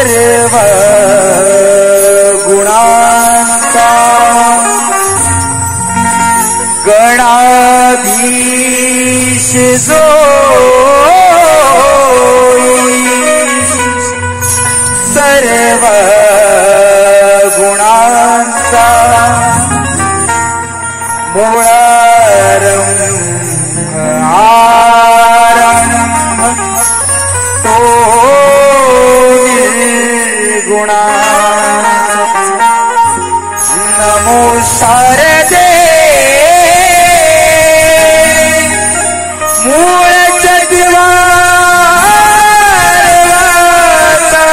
सर्व गुणांचा गणाधीश जो सर्व गुणांचा मूळारंभ आरंभ तो निर्गुणा नमो शारदे मूळ चद्वारवासा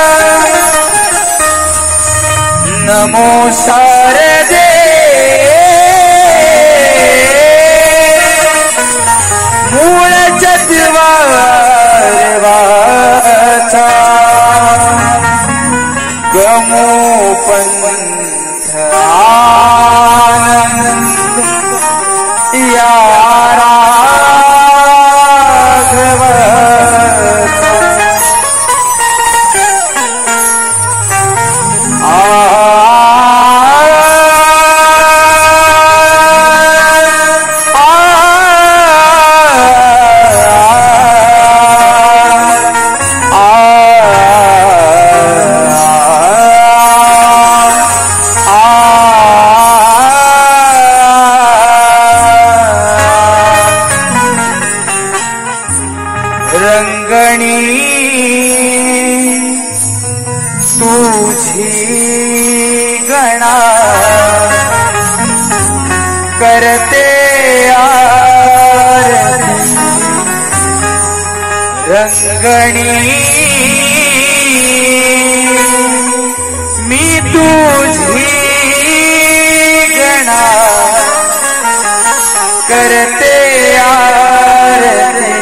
नमो शारदे मूळ चद्वारवासा गमो पंथ आनंद या रंगणी तुझी गणा करते आरती रंगणी मी तुझी गणा करते आरती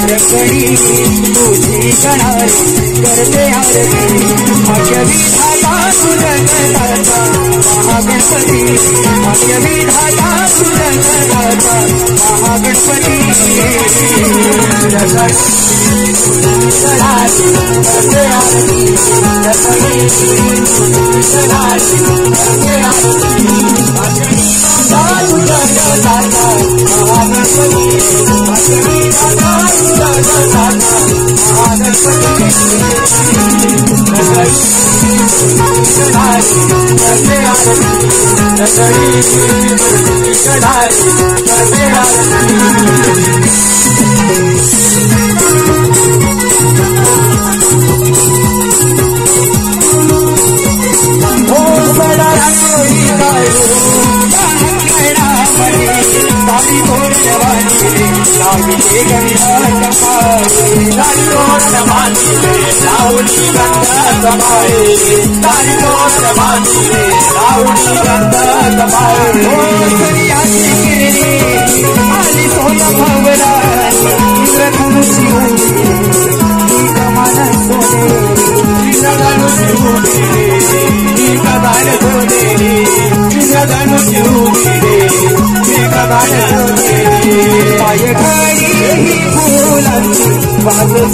रंगणी तुझी गणारी करते आरती भाग्य विधाता सुजगदाता महागणपती भाग्य विधाता सुजगदाता महागणपती करते आरती रंगणी तुझी गणारी करते आरती भाग्य विधाता सुजगदाता महागणपती भाग्य विधाता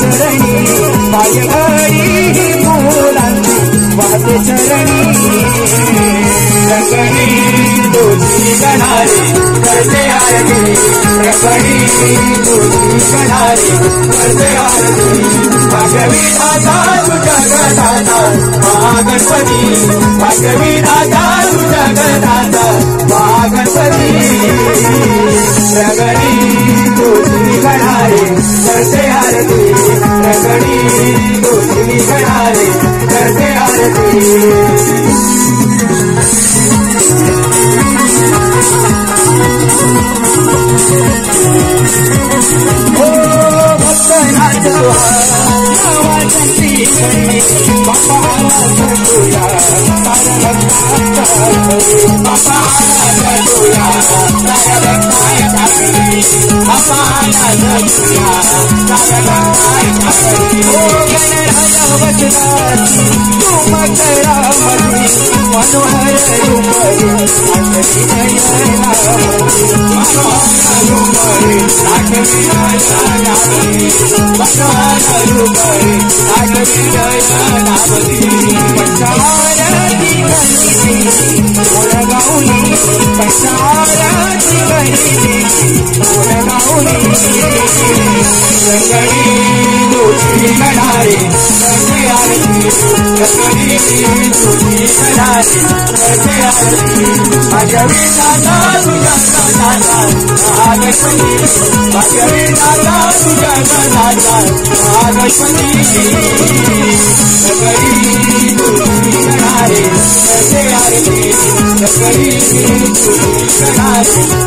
चरणी पाय घडी फुलांची वाहत चरणी रंगणी तुझी गणारी करते आरती रंगणी तुझी गणारी करते आरती भाग्य विधाता सुजगदाता महागणपती भाग्य विधाता सुजगदाता महागणपती रंगणी तुझी गणारी करते आरती रंगणी तुझी गणारी करते आरती ओ भक्तनाथ आवाजंती करी बाबा तुझ्या तारक बाबा Gari